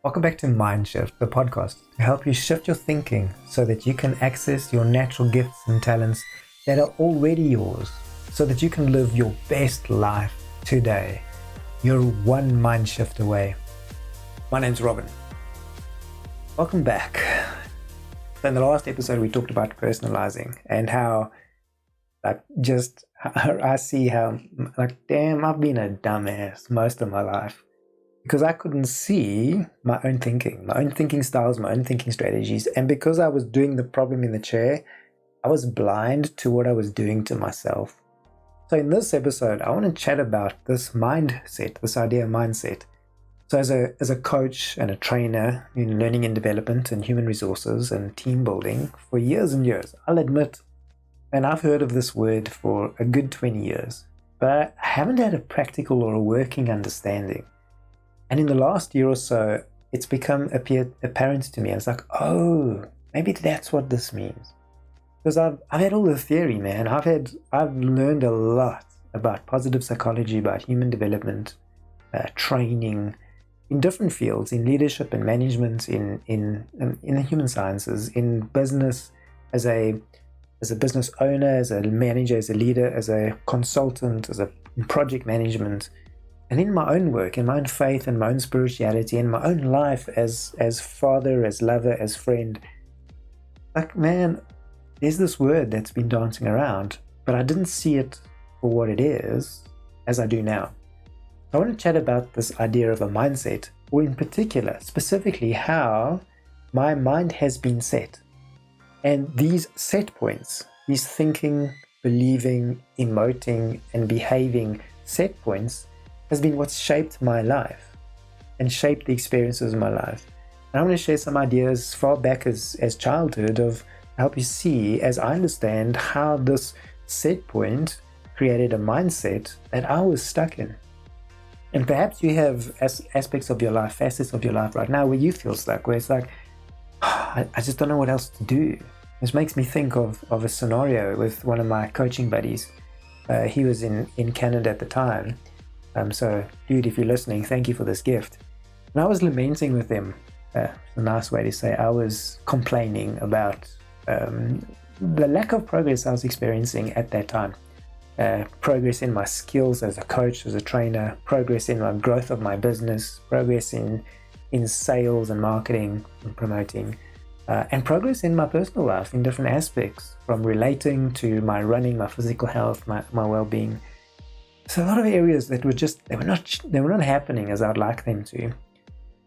Welcome back to MindShift, the podcast to help you shift your thinking so that you can access your natural gifts and talents that are already yours, so that you can live your best life today. You're one mind shift away. My name's Robin. Welcome back. So in the last episode, we talked about personalizing and how, I see how, damn, I've been a dumbass most of my life because I couldn't see my own thinking styles, my own thinking strategies. And because I was doing the problem in the chair, I was blind to what I was doing to myself. So in this episode, I want to chat about this mindset, this idea of mindset. So as a coach and a trainer in learning and development and human resources and team building for years and years, I'll admit, and I've heard of this word for a good 20 years, but I haven't had a practical or a working understanding. And in the last year or so, it's become apparent to me. I was like, oh, maybe that's what this means. Because I've had all the theory, man. I've learned a lot about positive psychology, about human development, training, in different fields, in leadership and management, in the human sciences, in business, as a business owner, as a manager, as a leader, as a consultant, in project management, and in my own work, in my own faith, and my own spirituality, in my own life as father, as lover, as friend. Like, man, there's this word that's been dancing around, but I didn't see it for what it is as I do now. I want to chat about this idea of a mindset, or in particular, specifically how my mind has been set. And these set points, these thinking, believing, emoting, and behaving set points has been what's shaped my life and shaped the experiences of my life. And I want to share some ideas far back as childhood of help you see, as I understand, how this set point created a mindset that I was stuck in. And perhaps you have aspects of your life, facets of your life right now where you feel stuck, where it's like, I just don't know what else to do. This makes me think of a scenario with one of my coaching buddies. He was in Canada at the time. So, dude, if you're listening, thank you for this gift. And I was lamenting with him. A nice way to say I was complaining about the lack of progress I was experiencing at that time. Progress in my skills as a coach, as a trainer, progress in my growth of my business, progress in sales and marketing and promoting, and progress in my personal life in different aspects, from relating to my running, my physical health, my well-being. So a lot of areas that were not happening as I'd like them to.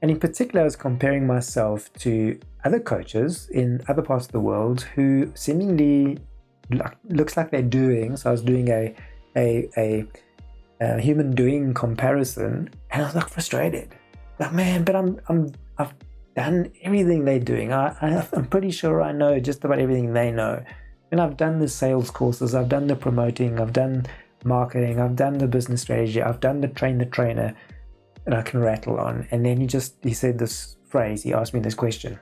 And in particular, I was comparing myself to other coaches in other parts of the world who seemingly looks like they're doing. So I was doing a human doing comparison, and I was like frustrated. Like, man, but I've done everything they're doing. I'm pretty sure I know just about everything they know. And I've done the sales courses, I've done the promoting, I've done marketing, I've done the business strategy, I've done the train the trainer, and I can rattle on. And then he said this phrase, he asked me this question: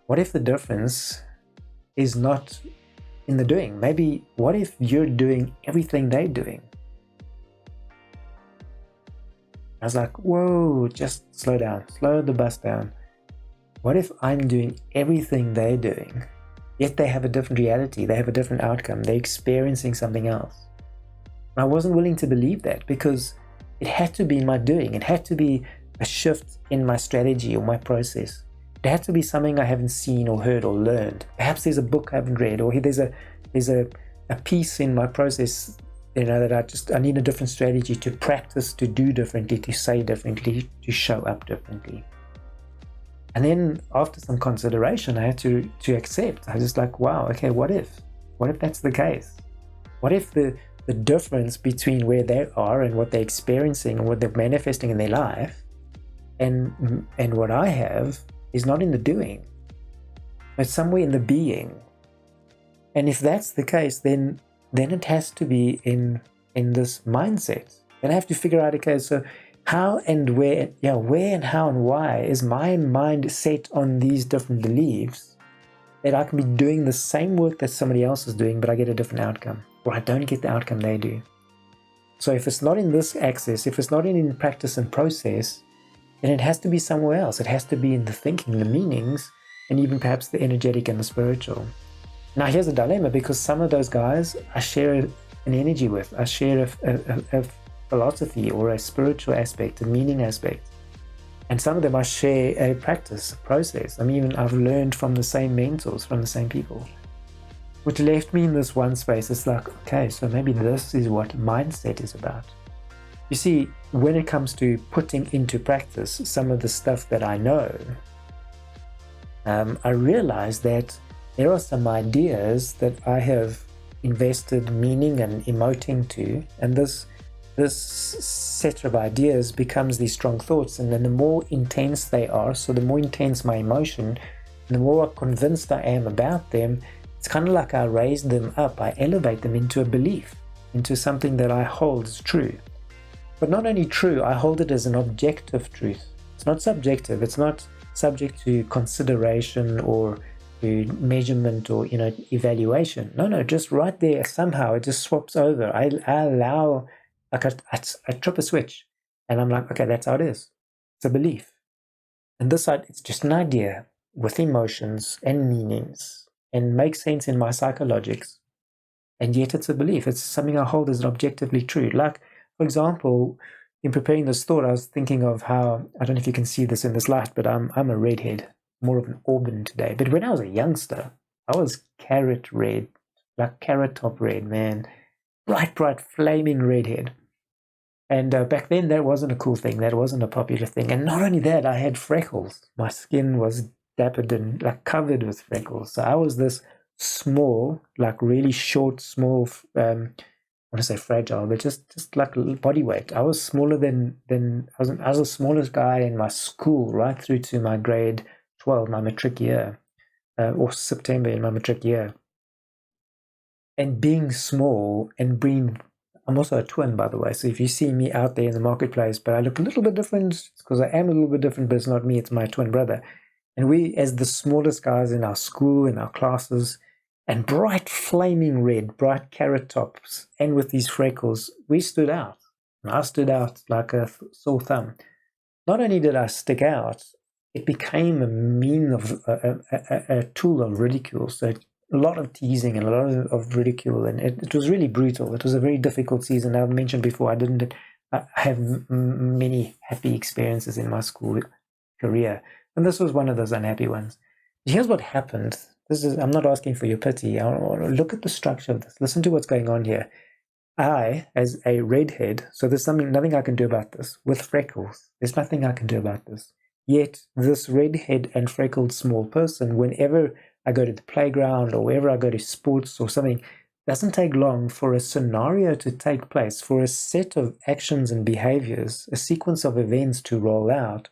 what if the difference is not in the doing? Maybe what if you're doing everything they're doing? I was like, whoa, just slow down, slow the bus down. What if I'm doing everything they're doing, yet they have a different reality, they have a different outcome, they're experiencing something else? And I wasn't willing to believe that, because it had to be my doing. It had to be a shift in my strategy or my process. It had to be something I haven't seen or heard or learned. Perhaps there's a book I haven't read, or there's a piece in my process, that I need a different strategy to practice, to do differently, to say differently, to show up differently. And then after some consideration, I had to accept. I was just like, wow, okay, what if that's the case? What if the difference between where they are and what they're experiencing and what they're manifesting in their life and what I have is not in the doing, but somewhere in the being? And if that's the case, then it has to be in this mindset. Then I have to figure out, okay, so how and where and how and why is my mind set on these different beliefs that I can be doing the same work that somebody else is doing, but I get a different outcome, or I don't get the outcome they do. So if it's not in this axis, if it's not in practice and process, then it has to be somewhere else. It has to be in the thinking, the meanings, and even perhaps the energetic and the spiritual. Now, here's a dilemma, because some of those guys I share an energy with. I share a philosophy or a spiritual aspect, a meaning aspect. And some of them I share a practice, a process. I've learned from the same mentors, from the same people, which left me in this one space. It's like, okay, so maybe this is what mindset is about. You see, when it comes to putting into practice some of the stuff that I know, I realize that there are some ideas that I have invested meaning and emoting to, and this set of ideas becomes these strong thoughts. And then the more intense they are, so the more intense my emotion, the more convinced I am about them, it's kind of like I raise them up, I elevate them into a belief, into something that I hold as true. But not only true, I hold it as an objective truth. It's not subjective. It's not subject to consideration or to measurement or evaluation. No, just right there, somehow it just swaps over. I allow, like I trip a switch, and I'm like, okay, that's how it is. It's a belief. And this side, it's just an idea with emotions and meanings and makes sense in my psychologics. And yet it's a belief. It's something I hold as objectively true. Like, for example, in preparing this thought, I was thinking of how, I don't know if you can see this in this light, but I'm a redhead, more of an auburn today. But when I was a youngster, I was carrot red, like carrot top red, man. Bright, flaming redhead. And back then, that wasn't a cool thing. That wasn't a popular thing. And not only that, I had freckles. My skin was dappled and like covered with freckles. So I was this small, like really short, small, I want to say fragile, but just like body weight. I was smaller than I was the smallest guy in my school right through to my grade 12, my matric year, or September in my matric year. And being small and being, I'm also a twin, by the way. So if you see me out there in the marketplace, but I look a little bit different, because I am a little bit different, but it's not me, it's my twin brother. And we, as the smallest guys in our school, in our classes, and bright flaming red, bright carrot tops, and with these freckles, we stood out. And I stood out like a sore thumb. Not only did I stick out, it became a tool of ridicule. So a lot of teasing and a lot of ridicule, and it was really brutal. It was a very difficult season. I've mentioned before, I have many happy experiences in my school career, and this was one of those unhappy ones. Here's what happened. I'm not asking for your pity. I want to look at the structure of this. Listen to what's going on here. I, as a redhead, so there's nothing I can do about this. With freckles, there's nothing I can do about this. Yet this redhead and freckled small person, whenever I go to the playground or wherever I go to sports or something, doesn't take long for a scenario to take place, for a set of actions and behaviors, a sequence of events to roll out,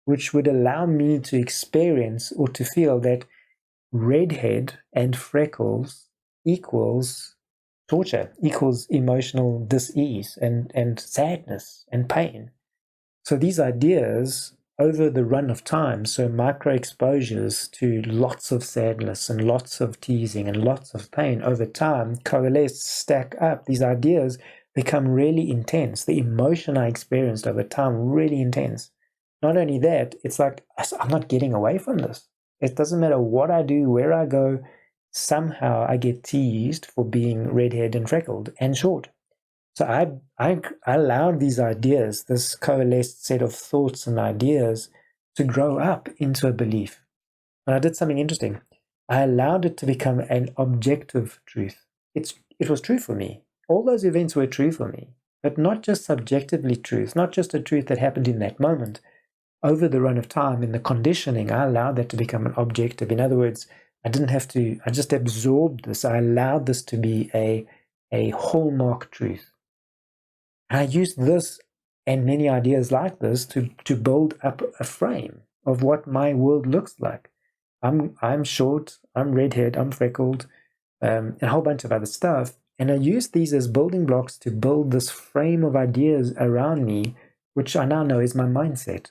which would allow me to experience or to feel that redhead and freckles equals torture, equals emotional dis-ease and sadness and pain. So these ideas over the run of time, so micro exposures to lots of sadness and lots of teasing and lots of pain over time coalesce, stack up. These ideas become really intense. The emotion I experienced over time, really intense. Not only that, it's like I'm not getting away from this. It doesn't matter what I do, where I go, somehow I get teased for being redhead and freckled and short. So I allowed these ideas, this coalesced set of thoughts and ideas, to grow up into a belief. And I did something interesting. I allowed it to become an objective truth. It was true for me. All those events were true for me, but not just subjectively true. It's not just a truth that happened in that moment. Over the run of time, in the conditioning, I allowed that to become an objective. In other words, I just absorbed this. I allowed this to be a hallmark truth. And I used this and many ideas like this to build up a frame of what my world looks like. I'm short, I'm redhead, I'm freckled, and a whole bunch of other stuff. And I used these as building blocks to build this frame of ideas around me, which I now know is my mindset.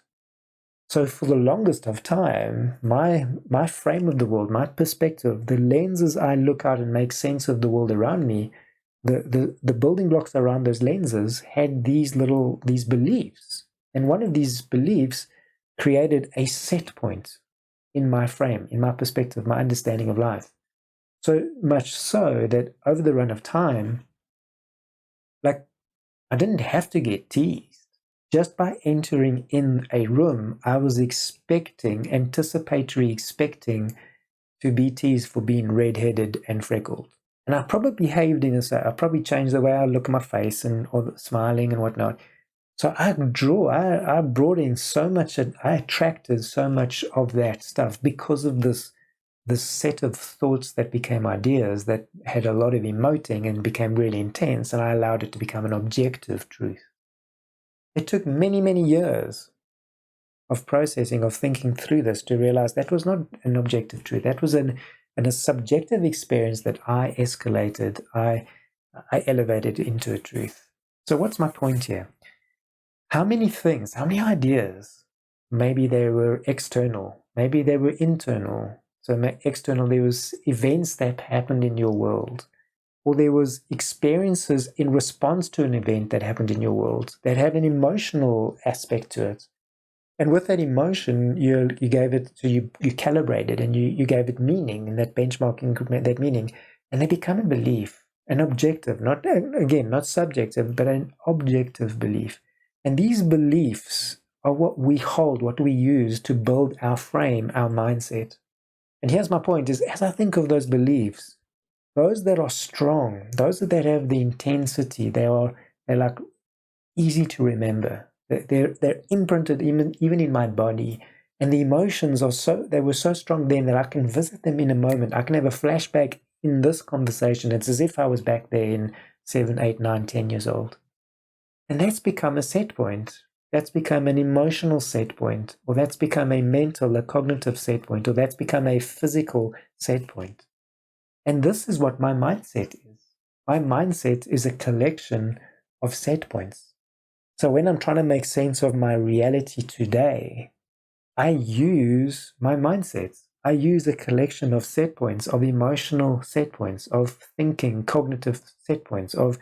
So for the longest of time, my frame of the world, my perspective, the lenses I look out and make sense of the world around me, the building blocks around those lenses had these beliefs. And one of these beliefs created a set point in my frame, in my perspective, my understanding of life. So much so that over the run of time, like, I didn't have to get teased. Just by entering in a room, I was anticipatory expecting to be teased for being red-headed and freckled. And I probably behaved in a way, I probably changed the way I look at my face or smiling and whatnot. So I brought in so much, I attracted so much of that stuff because of this set of thoughts that became ideas that had a lot of emoting and became really intense, and I allowed it to become an objective truth. It took many, many years of processing, of thinking through this to realize that was not an objective truth. That was a subjective experience that I escalated, I elevated into a truth. So what's my point here? How many things, how many ideas, maybe they were external, maybe they were internal. So external, there was events that happened in your world, or there was experiences in response to an event that happened in your world that had an emotional aspect to it. And with that emotion, you gave it, so you calibrated and you gave it meaning, and that benchmarking, that meaning, and they become a belief, an objective, not subjective, but an objective belief. And these beliefs are what we hold, what we use to build our frame, our mindset. And here's my point, is as I think of those beliefs, those that are strong, those that have the intensity, they're like easy to remember. They're imprinted even in my body. And the emotions they were so strong then that I can visit them in a moment. I can have a flashback in this conversation. It's as if I was back there in 7, 8, 9, 10 years old. And that's become a set point. That's become an emotional set point, or that's become a mental, a cognitive set point, or that's become a physical set point. And this is what my mindset is. My mindset is a collection of set points. So when I'm trying to make sense of my reality today, I use my mindset. I use a collection of set points, of emotional set points, of thinking, cognitive set points, of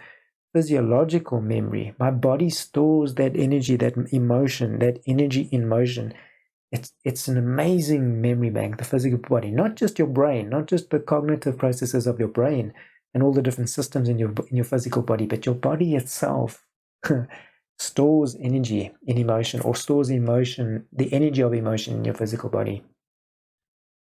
physiological memory. My body stores that energy, that emotion, that energy in motion. It's an amazing memory bank, the physical body, not just your brain, not just the cognitive processes of your brain and all the different systems in your physical body, but your body itself stores energy in emotion, or stores emotion, the energy of emotion in your physical body.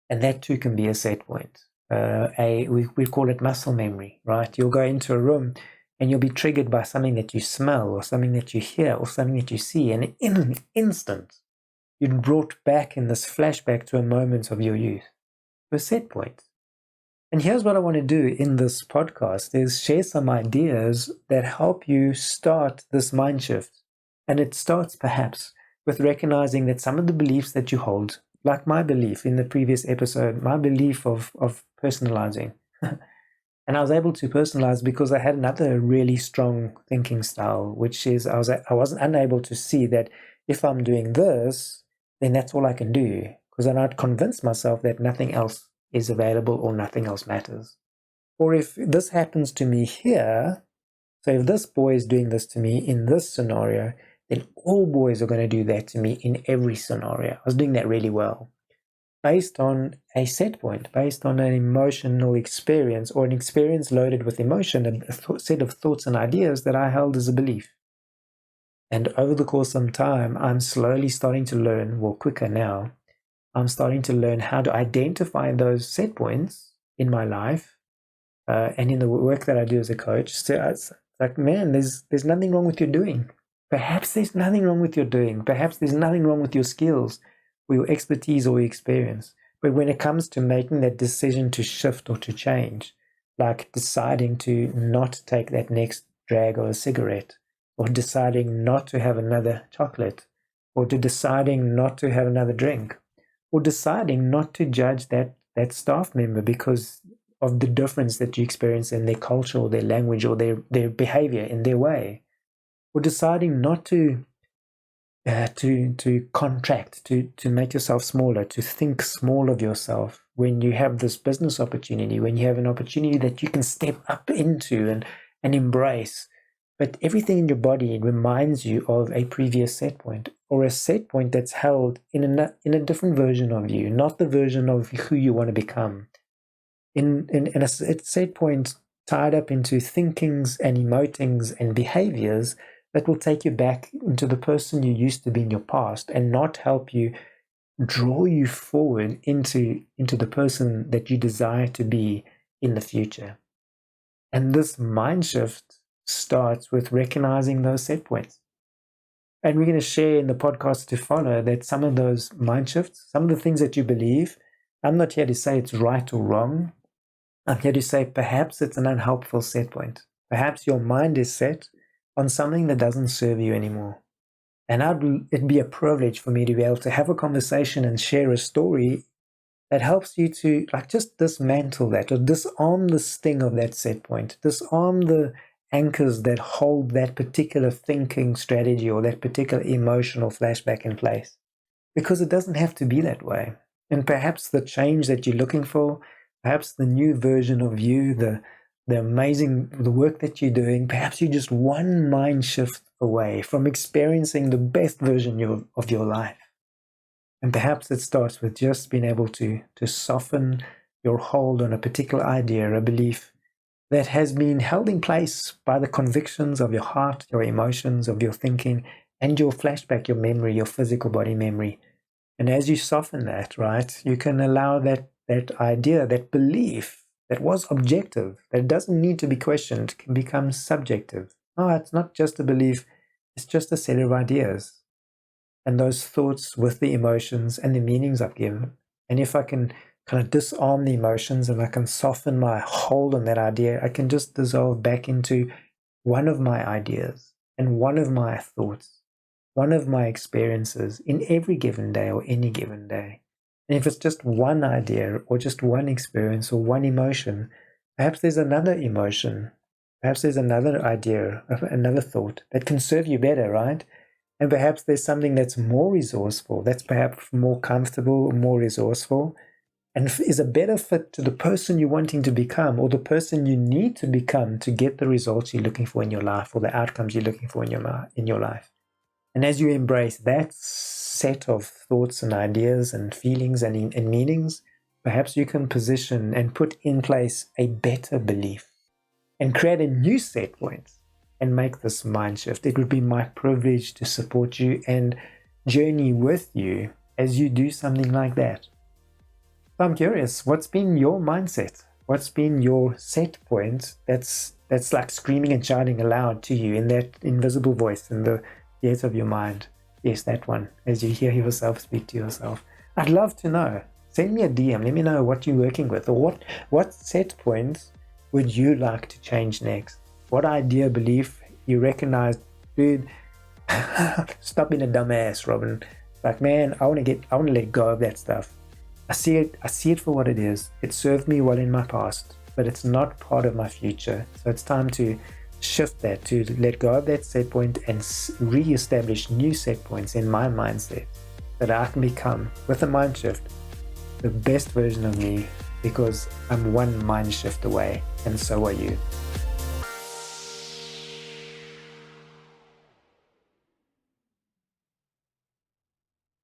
And that too can be a set point. We call it muscle memory, right? You'll go into a room and you'll be triggered by something that you smell, or something that you hear, or something that you see, and in an instant, you're brought back in this flashback to a moment of your youth, to a set point. And here's what I want to do in this podcast, is share some ideas that help you start this mind shift. And it starts perhaps with recognizing that some of the beliefs that you hold, like my belief in the previous episode, my belief of personalizing. And I was able to personalize because I had another really strong thinking style, which is I wasn't unable to see that if I'm doing this, then that's all I can do, because then I'd convince myself that nothing else is available or nothing else matters. Or if this happens to me here, so if this boy is doing this to me in this scenario, then all boys are going to do that to me in every scenario. I was doing that really well, based on a set point, based on an emotional experience, or an experience loaded with emotion, a set of thoughts and ideas that I held as a belief. And over the course of time, I'm slowly starting to learn, well, quicker now, I'm starting to learn how to identify those set points in my life, and in the work that I do as a coach. So it's like, man, there's nothing wrong with your doing. Perhaps there's nothing wrong with your doing. Perhaps there's nothing wrong with your skills, or your expertise, or your experience. But when it comes to making that decision to shift or to change, like deciding to not take that next drag of a cigarette, or deciding not to have another chocolate, or deciding not to have another drink, or deciding not to judge that staff member because of the difference that you experience in their culture, or their language, or their behavior, in their way, or deciding not to contract, to make yourself smaller, to think small of yourself when you have this business opportunity, when you have an opportunity that you can step up into and embrace. but everything in your body reminds you of a previous set point, or a set point that's held in a different version of you, not the version of who you want to become. In a set point tied up into thinkings and emotings and behaviors that will take you back into the person you used to be in your past and not help you draw you forward into the person that you desire to be in the future. And this mind shift starts with recognizing those set points. And we're going to share in the podcast to follow that some of those mind shifts, some of the things that you believe, I'm not here to say it's right or wrong. I'm here to say perhaps it's an unhelpful set point. Perhaps your mind is set on something that doesn't serve you anymore. And it'd be a privilege for me to be able to have a conversation and share a story that helps you to just dismantle that, or disarm the sting of that set point, disarm the anchors that hold that particular thinking strategy or that particular emotional flashback in place. Because it doesn't have to be that way. And perhaps the change that you're looking for, perhaps the new version of you, the work that you're doing, perhaps you're just one mind shift away from experiencing the best version of your life. And perhaps it starts with just being able to soften your hold on a particular idea, a belief that has been held in place by the convictions of your heart, your emotions, of your thinking, and your flashback, your memory, your physical body memory. And as you soften that, right, you can allow that idea, that belief that was objective, that doesn't need to be questioned, can become subjective. Oh, it's not just a belief, it's just a set of ideas. And those thoughts with the emotions and the meanings I've given. And if I can kind of disarm the emotions and I can soften my hold on that idea, I can just dissolve back into one of my ideas and one of my thoughts, one of my experiences in every given day or any given day. And if it's just one idea or just one experience or one emotion, perhaps there's another emotion, perhaps there's another idea, another thought that can serve you better, right? And perhaps there's something that's more resourceful, that's perhaps more comfortable, more resourceful, and is a better fit to the person you're wanting to become, or the person you need to become to get the results you're looking for in your life, or the outcomes you're looking for in your life. And as you embrace that set of thoughts and ideas and feelings and meanings, perhaps you can position and put in place a better belief and create a new set point and make this mind shift. It would be my privilege to support you and journey with you as you do something like that. So I'm curious, what's been your mindset? What's been your set point that's like screaming and shouting aloud to you in that invisible voice in the ears of your mind? Yes, that one, as you hear yourself speak to yourself. I'd love to know. Send me a DM. Let me know what you're working with, or what set points would you like to change next? What idea, belief you recognize, dude, stop being a dumbass, Robin. Like, man, I want to let go of that stuff. I see it for what it is. It served me well in my past, but it's not part of my future. So it's time to shift that, to let go of that set point and re-establish new set points in my mindset, that I can become, with a mind shift, the best version of me, because I'm one mind shift away, and so are you.